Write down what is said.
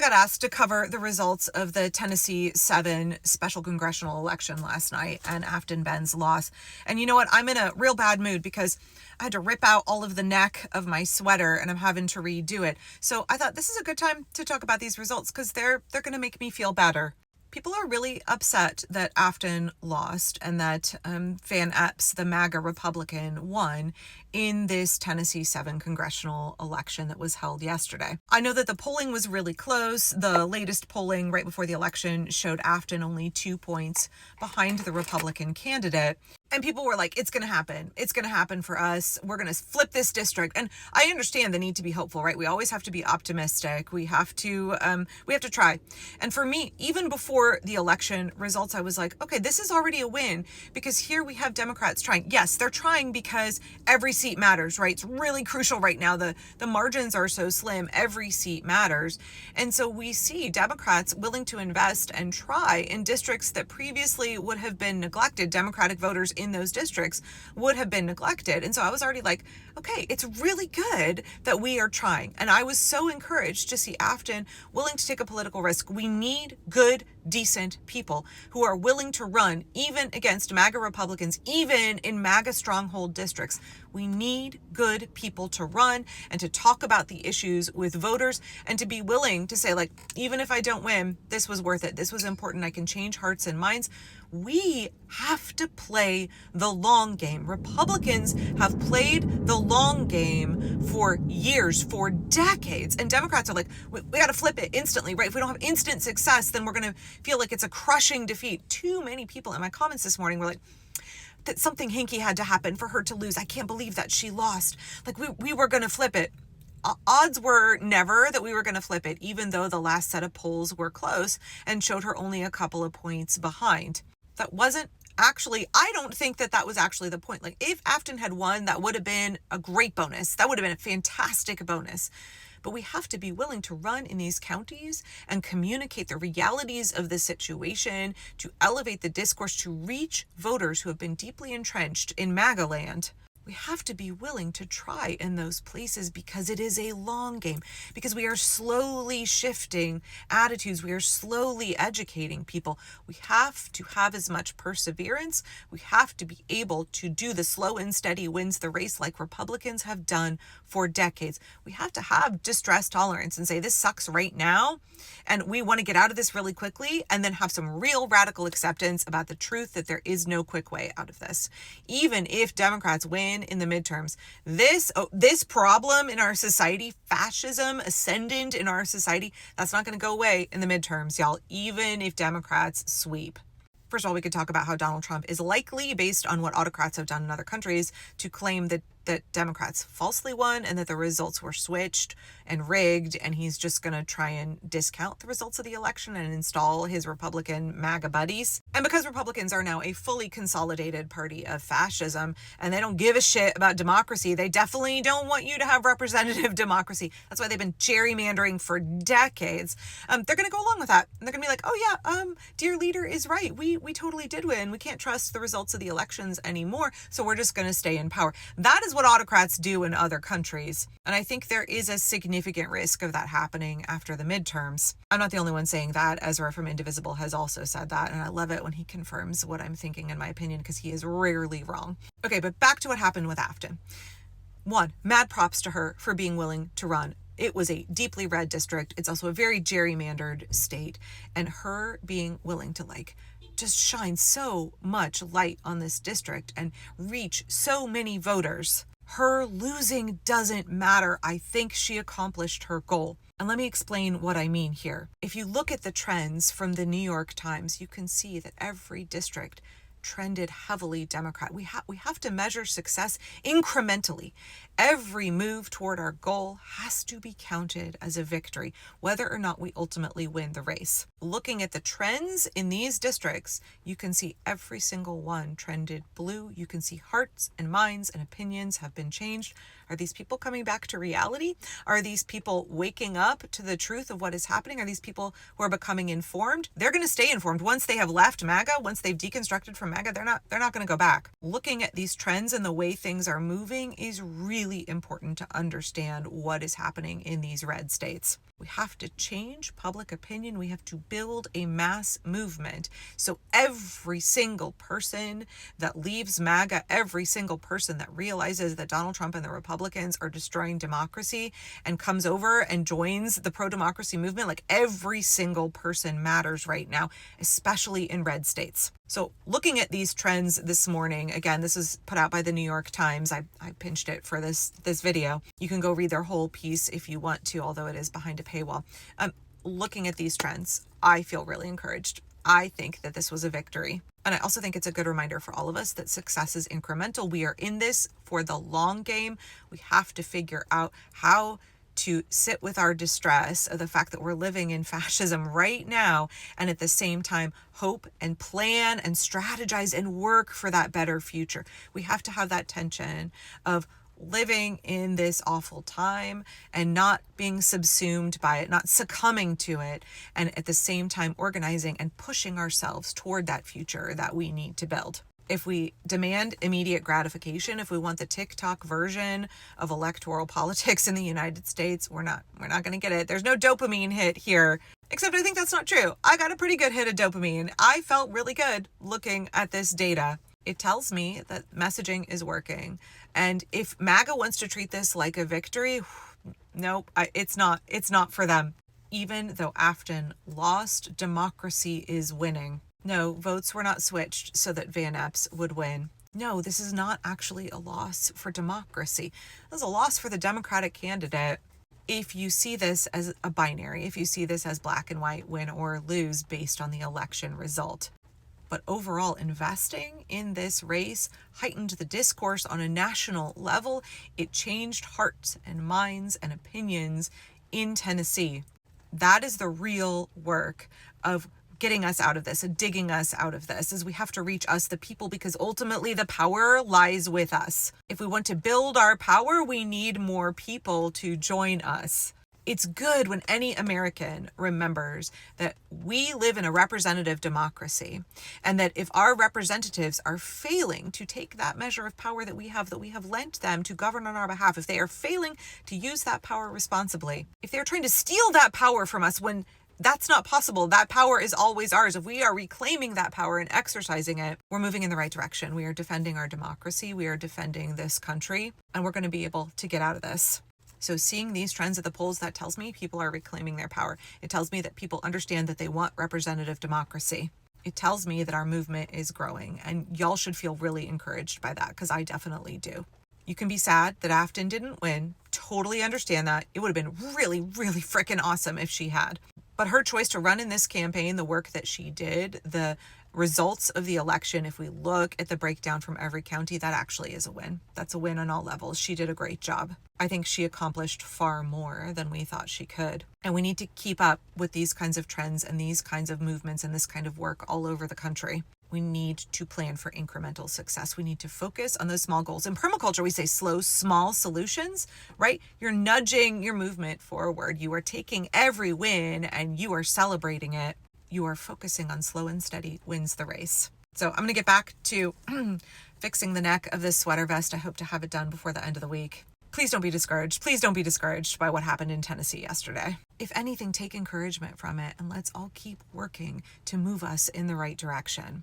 got asked to cover the results of the Tennessee 7 special congressional election last night and Aftyn Behn's loss. And you know what? I'm in a real bad mood because I had to rip out all of the neck of my sweater and I'm having to redo it. So I thought this is a good time to talk about these results because they're going to make me feel better. People are really upset that Aftyn lost and that Van Epps, the MAGA Republican, won in this Tennessee 7 congressional election that was held yesterday. I know that the polling was really close. The latest polling right before the election showed Aftyn only 2 points behind the Republican candidate. And people were like, it's going to happen. It's going to happen for us. We're going to flip this district. And I understand the need to be hopeful, right? We always have to be optimistic. We have to try. And for me, even before the election results, I was like, okay, this is already a win because here we have Democrats trying. Yes, they're trying because every seat matters, right? It's really crucial right now. The margins are so slim. Every seat matters. And so we see Democrats willing to invest and try in districts that previously would have been neglected. Democratic voters in those districts would have been neglected. And so I was already like, okay, it's really good that we are trying. And I was so encouraged to see Aftyn willing to take a political risk. We need good, decent people who are willing to run even against MAGA Republicans, even in MAGA stronghold districts. We need good people to run and to talk about the issues with voters and to be willing to say, like, even if I don't win, this was worth it. This was important. I can change hearts and minds. We have to play the long game. Republicans have played the long game for years, for decades. And Democrats are like, we got to flip it instantly, right? If we don't have instant success, then we're going to feel like it's a crushing defeat. Too many people in my comments this morning were like, that something hinky had to happen for her to lose. I can't believe that she lost. Like we were going to flip it. Odds were never that we were going to flip it, even though the last set of polls were close and showed her only a couple of points behind. That wasn't actually, I don't think that was actually the point. Like if Aftyn had won, that would have been a great bonus. That would have been a fantastic bonus. But we have to be willing to run in these counties and communicate the realities of the situation, to elevate the discourse, to reach voters who have been deeply entrenched in MAGA land. We have to be willing to try in those places because it is a long game, because we are slowly shifting attitudes. We are slowly educating people. We have to have as much perseverance. We have to be able to do the slow and steady wins the race like Republicans have done for decades. We have to have distress tolerance and say, this sucks right now, and we want to get out of this really quickly, and then have some real radical acceptance about the truth that there is no quick way out of this. Even if Democrats win in the midterms, this problem in our society, fascism ascendant in our society, that's not going to go away in the midterms, y'all, even if Democrats sweep. First of all, we could talk about how Donald Trump is likely, based on what autocrats have done in other countries, to claim that Democrats falsely won and that the results were switched and rigged, and he's just going to try and discount the results of the election and install his Republican MAGA buddies. And because Republicans are now a fully consolidated party of fascism and they don't give a shit about democracy, they definitely don't want you to have representative democracy. That's why they've been gerrymandering for decades. They're going to go along with that. And they're going to be like, oh yeah, dear leader is right. We totally did win. We can't trust the results of the elections anymore, so we're just going to stay in power. That is what autocrats do in other countries. And I think there is a significant risk of that happening after the midterms. I'm not the only one saying that. Ezra from Indivisible has also said that, and I love it when he confirms what I'm thinking, in my opinion, because he is rarely wrong. Okay, but back to what happened with Aftyn. One, mad props to her for being willing to run. It was a deeply red district. It's also a very gerrymandered state, and her being willing to just shine so much light on this district and reach so many voters. Her losing doesn't matter. I think she accomplished her goal. And let me explain what I mean here. If you look at the trends from the New York Times, you can see that every district trended heavily Democrat. We have to measure success incrementally. Every move toward our goal has to be counted as a victory, whether or not we ultimately win the race. Looking at the trends in these districts, you can see every single one trended blue. You can see hearts and minds and opinions have been changed. Are these people coming back to reality? Are these people waking up to the truth of what is happening? Are these people who are becoming informed? They're going to stay informed once they have left MAGA, once they've deconstructed from from MAGA, they're not going to go back. Looking at these trends and the way things are moving is really important to understand what is happening in these red states. We have to change public opinion. We have to build a mass movement. So every single person that leaves MAGA, every single person that realizes that Donald Trump and the Republicans are destroying democracy and comes over and joins the pro-democracy movement, like every single person matters right now, especially in red states. So looking at these trends this morning, again, this is put out by the New York Times. I pinched it for this video. You can go read their whole piece if you want to, although it is behind a paywall. Looking at these trends, I feel really encouraged. I think that this was a victory. And I also think it's a good reminder for all of us that success is incremental. We are in this for the long game. We have to figure out how to sit with our distress of the fact that we're living in fascism right now, and at the same time hope and plan and strategize and work for that better future. We have to have that tension of living in this awful time and not being subsumed by it, not succumbing to it, and at the same time organizing and pushing ourselves toward that future that we need to build. If we demand immediate gratification, if we want the TikTok version of electoral politics in the United States, we're not going to get it. There's no dopamine hit here, except I think that's not true. I got a pretty good hit of dopamine. I felt really good looking at this data. It tells me that messaging is working. And if MAGA wants to treat this like a victory, nope, it's not for them. Even though Aftyn lost, democracy is winning. No, votes were not switched so that Van Epps would win. No, this is not actually a loss for democracy. This is a loss for the Democratic candidate. If you see this as a binary, if you see this as black and white, win or lose based on the election result. But overall, investing in this race heightened the discourse on a national level. It changed hearts and minds and opinions in Tennessee. That is the real work of getting us out of this and digging us out of this, is we have to reach us, the people, because ultimately the power lies with us. If we want to build our power, we need more people to join us. It's good when any American remembers that we live in a representative democracy, and that if our representatives are failing to take that measure of power that we have lent them to govern on our behalf, if they are failing to use that power responsibly, if they're trying to steal that power from us when that's not possible, that power is always ours. If we are reclaiming that power and exercising it, we're moving in the right direction. We are defending our democracy. We are defending this country, and we're going to be able to get out of this. So seeing these trends at the polls, that tells me people are reclaiming their power. It tells me that people understand that they want representative democracy. It tells me that our movement is growing, and y'all should feel really encouraged by that, because I definitely do. You can be sad that Aftyn didn't win. Totally understand that. It would have been really, really freaking awesome if she had. But her choice to run in this campaign, the work that she did, the results of the election, if we look at the breakdown from every county, that actually is a win. That's a win on all levels. She did a great job. I think she accomplished far more than we thought she could. And we need to keep up with these kinds of trends and these kinds of movements and this kind of work all over the country. We need to plan for incremental success. We need to focus on those small goals. In permaculture, we say slow, small solutions, right? You're nudging your movement forward. You are taking every win and you are celebrating it. You are focusing on slow and steady wins the race. So I'm going to get back to fixing the neck of this sweater vest. I hope to have it done before the end of the week. Please don't be discouraged. Please don't be discouraged by what happened in Tennessee yesterday. If anything, take encouragement from it, and let's all keep working to move us in the right direction.